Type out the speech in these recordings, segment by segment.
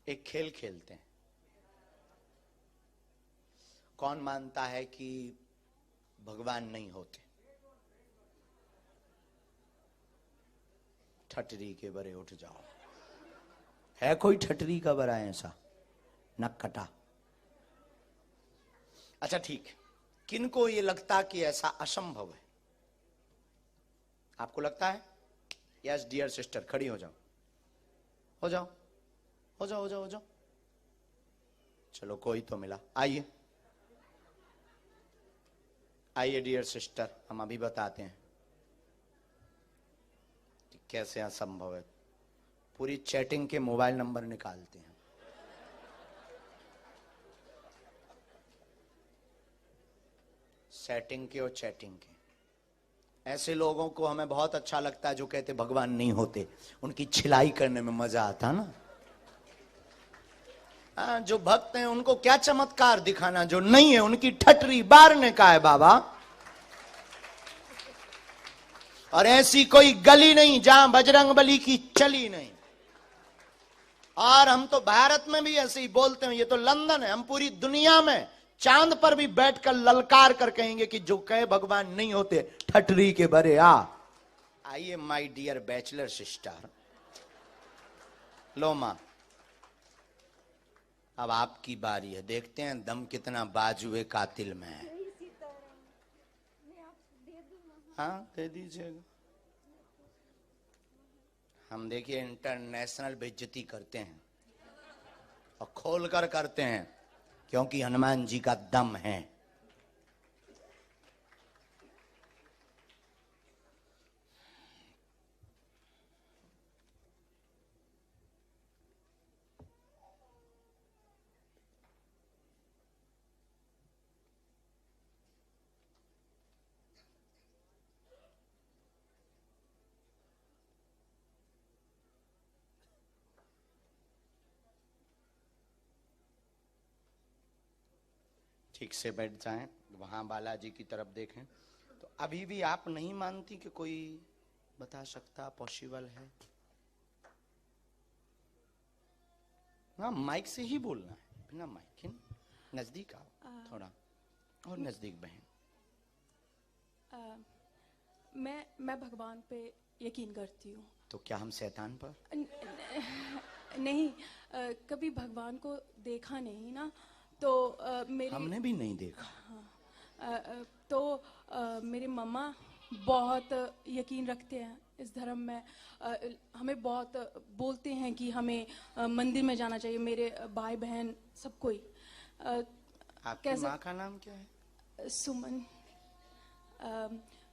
एक खेल खेलते हैं। कौन मानता है कि भगवान नहीं होते? ठटरी के बरे उठ जाओ। है कोई ठटरी का बरा ऐसा? नक कटा। अच्छा ठीक, किनको ये लगता कि ऐसा असंभव है? आपको लगता है? यस डियर सिस्टर, खड़ी हो जाओ, हो जाओ, हो जाओ, हो जाओ, हो जाओ। चलो कोई तो मिला। आइए आइए डियर सिस्टर, हम अभी बताते हैं कि कैसे असंभव है। पूरी चैटिंग के मोबाइल नंबर निकालते हैं। सेटिंग के और चैटिंग के। ऐसे लोगों को हमें बहुत अच्छा लगता है जो कहते भगवान नहीं होते। उनकी छिलाई करने में मजा आता ना। जो भक्त हैं उनको क्या चमत्कार दिखाना, जो नहीं है उनकी ठटरी बारने का है बाबा। और ऐसी कोई गली नहीं जहां बजरंगबली की चली नहीं। और हम तो भारत में भी ऐसे ही बोलते हैं, ये तो लंदन है। हम पूरी दुनिया में चांद पर भी बैठकर ललकार कर कहेंगे कि जो कहे भगवान नहीं होते, ठटरी के बरे आ। आइए माय डियर बैचलर सिस्टर, लो मां, अब आपकी बारी है। देखते हैं दम कितना बाजुए कातिल में है। हाँ दे दीजिएगा। हम देखिए इंटरनेशनल बेइज्जती करते हैं और खोलकर करते हैं, क्योंकि हनुमान जी का दम है। ठीक से बैठ जाएं, वहां बालाजी की तरफ देखें। तो अभी भी आप नहीं मानती कि कोई बता सकता पॉसिबल है? हाँ माइक से ही बोलना है, बिना माइक के। नजदीक आओ थोड़ा और नजदीक बहन। मैं भगवान पे यकीन करती हूँ। तो क्या हम शैतान पर? नहीं, कभी भगवान को देखा नहीं ना, तो हमने भी नहीं देखा। तो मेरे मम्मा बहुत यकीन रखते हैं इस धर्म में। हमें बहुत बोलते हैं कि हमें मंदिर में जाना चाहिए, मेरे भाई बहन सब कोई। आपकी माँ का नाम क्या है? सुमन।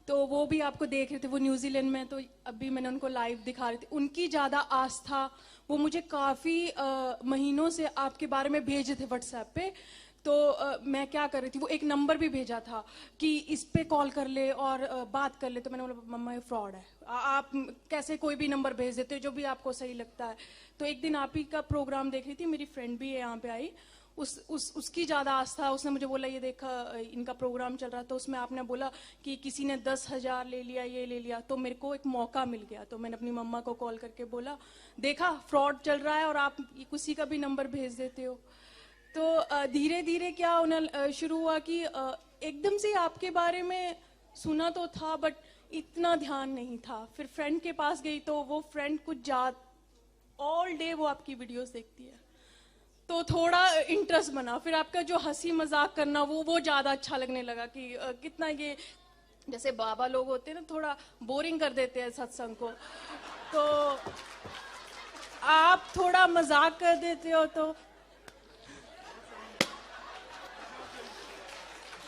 तो वो भी आपको देख रहे थे, वो न्यूजीलैंड में। तो अभी मैंने उनको लाइव दिखा रही थी। उनकी ज़्यादा आस्था, वो मुझे काफ़ी महीनों से आपके बारे में भेजे थे व्हाट्सएप पे। तो मैं क्या कर रही थी, वो एक नंबर भी भेजा था कि इस पे कॉल कर ले और बात कर ले। तो मैंने बोला मम्मा ये फ्रॉड है, आप कैसे कोई भी नंबर भेज देते हो जो भी आपको सही लगता है। तो एक दिन आप ही का प्रोग्राम देख रही थी, मेरी फ्रेंड भी है यहाँ पे आई, उसकी ज़्यादा आस्था। उसने मुझे बोला ये देखा इनका प्रोग्राम चल रहा, तो उसमें आपने बोला कि किसी ने 10,000 ले लिया, ये ले लिया। तो मेरे को एक मौका मिल गया, तो मैंने अपनी मम्मा को कॉल करके बोला देखा फ्रॉड चल रहा है और आप किसी का भी नंबर भेज देते हो। तो धीरे धीरे क्या उन्हें शुरू हुआ कि एकदम से आपके बारे में सुना तो था बट इतना ध्यान नहीं था। फिर फ्रेंड के पास गई तो वो फ्रेंड कुछ ऑल डे वो आपकी वीडियोस देखती है, तो थोड़ा इंटरेस्ट बना। फिर आपका जो हंसी मजाक करना वो ज़्यादा अच्छा लगने लगा कि कितना ये जैसे बाबा लोग होते हैं ना, थोड़ा बोरिंग कर देते हैं सत्संग को, तो आप थोड़ा मजाक कर देते हो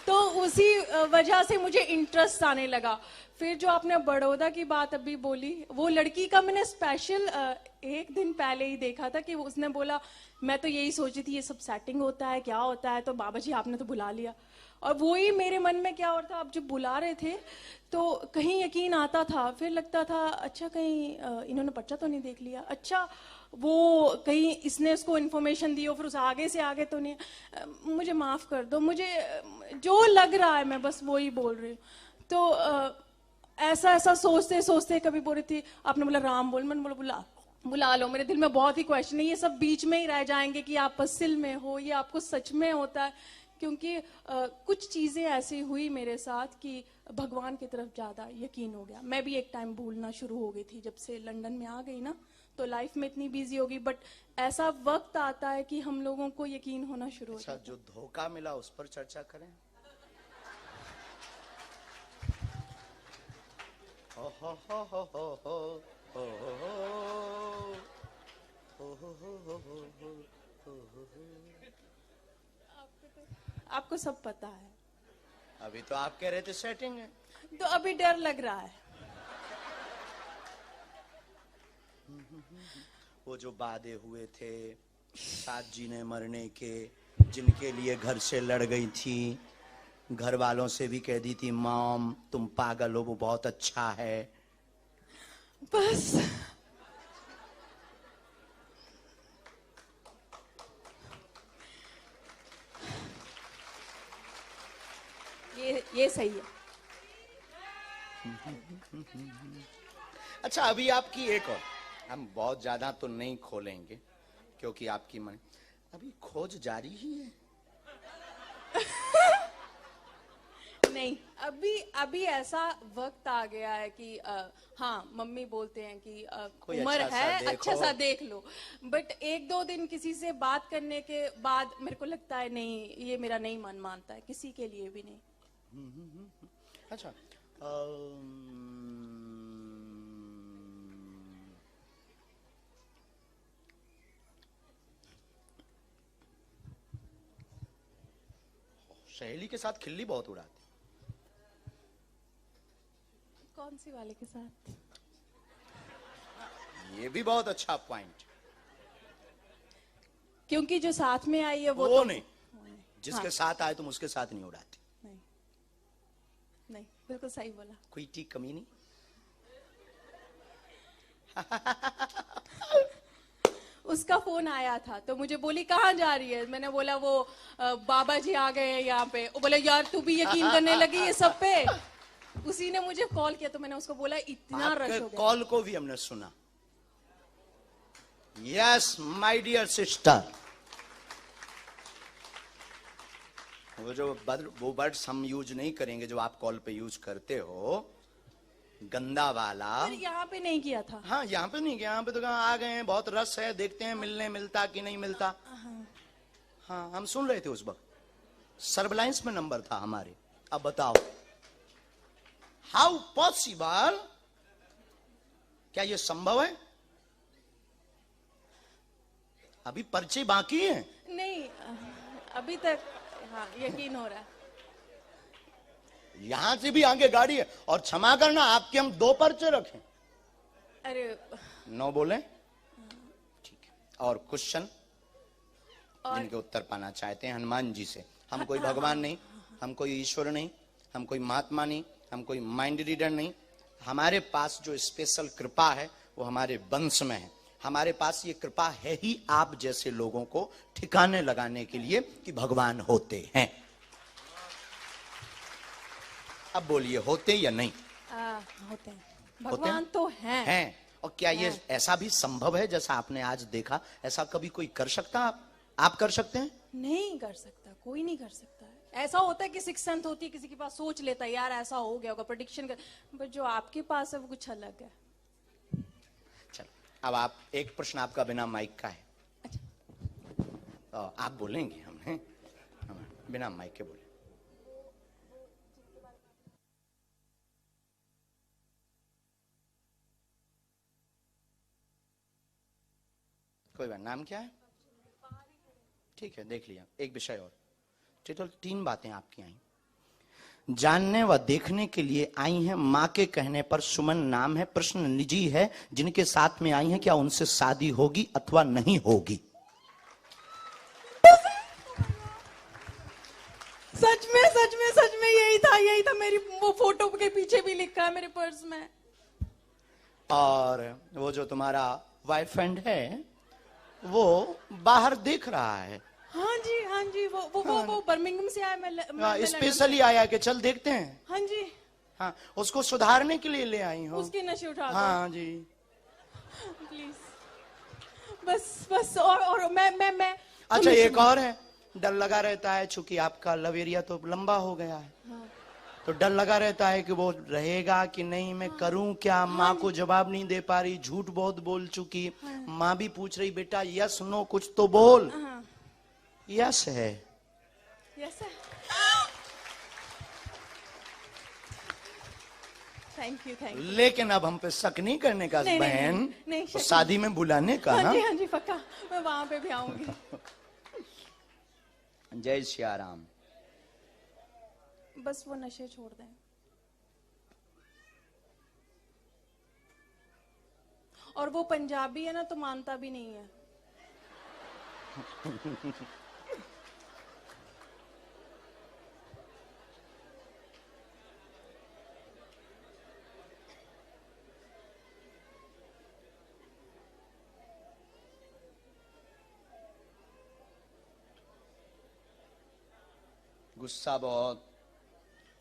तो उसी वजह से मुझे इंटरेस्ट आने लगा। फिर जो आपने बड़ौदा की बात अभी बोली, वो लड़की का मैंने स्पेशल एक दिन पहले ही देखा था कि उसने बोला मैं तो यही सोची थी ये सब सेटिंग होता है, क्या होता है, तो बाबा जी आपने तो बुला लिया। और वो ही मेरे मन में क्या हो रहा था, आप जब बुला रहे थे तो कहीं यकीन आता था, फिर लगता था अच्छा कहीं इन्होंने पर्चा तो नहीं देख लिया, अच्छा वो कहीं इसने उसको इन्फॉर्मेशन दी हो, फिर उस आगे से आगे तो नहीं। मुझे माफ़ कर दो, मुझे जो लग रहा है मैं बस वो ही बोल रही हूँ। तो ऐसा सोचते सोचते कभी बोल रही थी, आपने बोला राम बोल, मैंने बोला बुला लो। मेरे दिल में बहुत ही क्वेश्चन है, ये सब बीच में ही रह जाएंगे कि आप असल में हो, ये आपको सच में होता है। क्योंकि कुछ चीजें ऐसी हुई मेरे साथ कि भगवान की तरफ ज्यादा यकीन हो गया। मैं भी एक टाइम भूलना शुरू हो गई थी, जब से लंदन में आ गई ना, तो लाइफ में इतनी बिजी हो गई। बट ऐसा वक्त आता है कि हम लोगों को यकीन होना शुरू हो जाता है। जो धोखा मिला उस पर चर्चा करें। हो हो हो हो हो हो हो हो हो। आपको सब पता है। अभी तो आप कह रहे थे सेटिंग है, तो अभी डर लग रहा है। वो जो वादे हुए थे साथ जीने मरने के, जिनके लिए घर से लड़ गई थी, घर वालों से भी कह दी थी मॉम तुम पागल हो, वो बहुत अच्छा है। बस ये सही है। अच्छा, अभी आपकी एक और, हम बहुत ज्यादा तो नहीं खोलेंगे क्योंकि आपकी मन, अभी खोज जारी ही है। नहीं, अभी ऐसा वक्त आ गया है कि हाँ, मम्मी बोलते हैं कि उम्र है, अच्छा सा देख लो। बट एक दो दिन किसी से बात करने के बाद मेरे को लगता है नहीं, ये मेरा नहीं मन मानता है, किसी के लिए भी नहीं। अच्छा, सहेली के साथ खिल्ली बहुत उड़ाते। कौन सी वाले के साथ? ये भी बहुत अच्छा पॉइंट। क्योंकि जो साथ में आई है वो तो नहीं, जिसके हाँ। साथ आए तुम उसके साथ नहीं उड़ाती। नहीं, बिल्कुल सही बोला। कोई टी कमी नहीं। उसका फोन आया था तो मुझे बोली कहाँ जा रही है। मैंने बोला वो बाबा जी आ गए हैं यहाँ पे। वो बोले यार तू भी यकीन करने लगी ये सब पे। उसी ने मुझे कॉल किया तो मैंने उसको बोला इतना रश हो गया। कॉल को भी हमने सुना। यस माय डियर सिस्टर, वो वर्ड्स हम यूज नहीं करेंगे जो आप कॉल पे यूज करते हो, गंदा वाला। यहाँ पे नहीं किया था। हाँ, यहाँ पे नहीं किया। यहाँ पे तो कहा आ गए हैं, बहुत रस है, देखते हैं मिलने मिलता कि नहीं मिलता। हाँ, हम सुन रहे थे उस वक्त, सर्विलांस में नंबर था हमारे। अब बताओ हाउ पॉसिबल, क्या ये संभव है? अभी पर्चे बाकी हैं। नहीं, अभी तक हाँ यकीन हो रहा है। यहां से भी आगे गाड़ी है। और क्षमा करना, आपके हम 2 पर्चे रखें। अरे 9 बोले, ठीक है। और क्वेश्चन जिनके उत्तर पाना चाहते हैं हनुमान जी से। हम कोई भगवान नहीं, हम कोई ईश्वर नहीं, हम कोई महात्मा नहीं, हम कोई माइंड रीडर नहीं। हमारे पास जो स्पेशल कृपा है वो हमारे वंश में है। हमारे पास ये कृपा है ही आप जैसे लोगों को ठिकाने लगाने के लिए कि भगवान होते हैं। अब बोलिए, होते या नहीं? होते हैं, भगवान तो हैं। और क्या ये ऐसा भी संभव है जैसा आपने आज देखा? ऐसा कभी कोई कर सकता? आप कर सकते हैं? नहीं कर सकता, कोई नहीं कर सकता है। ऐसा होता है कि सिक्स सेंथ होती है, किसी के पास सोच लेता है यार ऐसा हो गया होगा, प्रेडिक्शन कर। बट जो आपके पास है वो कुछ अलग है। चलो, अब आप एक प्रश्न आपका बिना माइक का है। अच्छा, आप बोलेंगे, हम बिना माइक के बोले। कोई बात, नाम क्या है? ठीक है, देख लिया। एक विषय और, टोटल 3 बातें आपकी आई। जानने व देखने के लिए आई हैं, मां के कहने पर सुमन नाम है। प्रश्न निजी है, जिनके साथ में आई हैं क्या उनसे शादी होगी अथवा नहीं होगी? सच में यही था। मेरी वो फोटो के पीछे भी लिखा है मेरे पर्स में। और वो जो तुम्हारा बॉयफ्रेंड है वो बाहर देख रहा है। हाँ जी, वो बर्मिंघम से आया। मैं स्पेशली आया कि चल देखते हैं। हाँ जी, हाँ, उसको सुधारने के लिए ले आई हूँ। उसके नशे उठा। हाँ जी, प्लीज बस और मैं अच्छा एक और है, डर लगा रहता है चूंकि आपका लव एरिया तो लंबा हो गया है, तो डर लगा रहता है कि वो रहेगा कि नहीं, मैं करूं क्या, माँ को जवाब नहीं दे पा रही, झूठ बहुत बोल चुकी, माँ भी पूछ रही बेटा यस नो कुछ तो बोल। यस है। यस है। Thank you. लेकिन अब हम पे शक नहीं करने का नहीं, बहन, नहीं, तो शादी में बुलाने का। हाँ जी पक्का, मैं वहां पे भी आऊंगी। जय सिया राम। बस वो नशे छोड़ दें। और वो पंजाबी है ना तो मानता भी नहीं है। गुस्सा बहुत,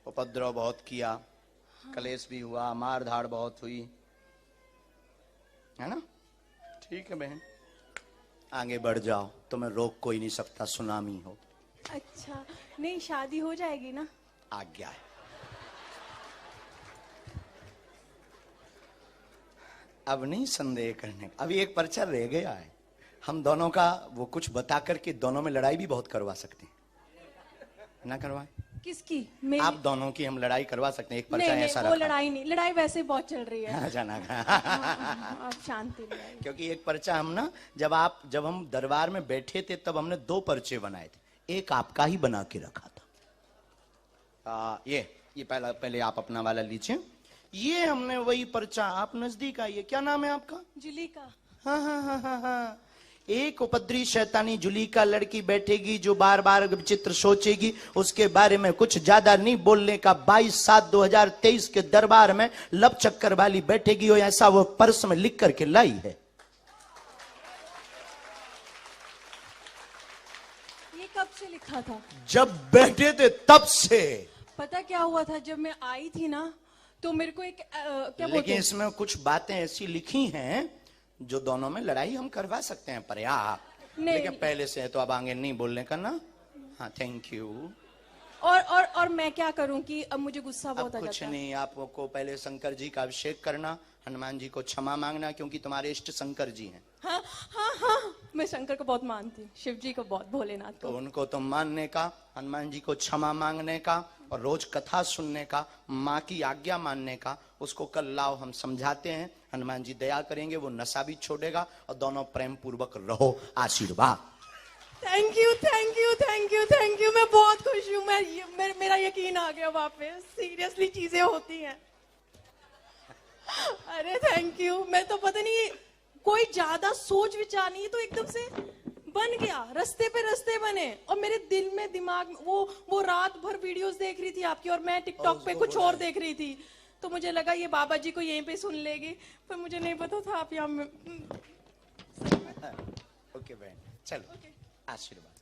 उपद्रव बहुत किया, कलेश भी हुआ, मार धाड़ बहुत हुई, है ना? ठीक है बहन, आगे बढ़ जाओ, तुम्हें रोक कोई नहीं सकता, सुनामी हो। अच्छा नहीं, शादी हो जाएगी ना? आज्ञा है। अब नहीं संदेह करने का, अभी एक पर्चा रह गया है, हम दोनों का वो कुछ बता करके दोनों में लड़ाई भी बहुत करवा सकते हैं, ना करवाएं? किसकी? आप दोनों की हम लड़ाई करवा सकते हैं, एक पर्चा ऐसा वो लड़ाई नहीं, लड़ाई वैसे बहुत चल रही है। जाना आप शांति लाइए। क्योंकि एक पर्चा हम ना, जब हम दरबार में बैठे थे तब हमने 2 पर्चे बनाए थे, एक आपका ही बना के रखा था। ये पहले आप अपना वाला लीजिए, ये हमने वही पर्चा, आप नजदीक आइए, क्या नाम है आपका? जुलीका। हाँ। एक उपद्री शैतानी जुलीका लड़की बैठेगी जो बार बार विचित्र सोचेगी, उसके बारे में कुछ ज्यादा नहीं बोलने का। 22/7/2023 के दरबार में लब चक्कर वाली बैठेगी, और ऐसा वो पर्स में लिख करके लाई है। ये कब से लिखा था? जब बैठे थे तब से। पता क्या हुआ था, जब मैं आई थी ना तो मेरे को एक क्या बोलते लेकिन इसमें कुछ बातें ऐसी लिखी हैं जो दोनों में लड़ाई हम करवा सकते हैं, पर्याप्त। लेकिन पहले से है तो अब आगे नहीं बोलने का ना। हाँ थैंक यू। और मैं क्या करूं कि अब मुझे गुस्सा बहुत आ जाता है। कुछ नहीं, आपको पहले शंकर जी का अभिषेक करना, हनुमान जी को क्षमा मांगना, क्योंकि तुम्हारे इष्ट शंकर जी हैं। हाँ, मैं शंकर को बहुत मानती हूँ, शिव जी को बहुत, भोलेनाथ को। तो उनको तो मानने का, हनुमान जी को क्षमा मांगने का, और रोज कथा सुनने का, माँ की आज्ञा मानने का। उसको कल लाओ, हम समझाते हैं, हनुमान जी दया करेंगे, वो नशा भी छोड़ेगा, और दोनों प्रेम पूर्वक रहो। आशीर्वाद। Thank you. मैं बहुत खुश हूँ, मेरा यकीन आ गया वापस। सीरियसली चीजें होती हैं। अरे थैंक यू। मैं तो पता नहीं, कोई ज्यादा सोच विचार नहीं, तो एकदम से बन गया, रास्ते पे बने। और मेरे दिल में, दिमाग में, वो रात भर वीडियोस देख रही थी आपकी, और मैं टिकटॉक पे कुछ और देख रही थी, तो मुझे लगा ये बाबा जी को यहीं पे सुन लेगी, पर मुझे नहीं पता था आप यहाँ में। ओके बहन, चलो आशीर्वाद।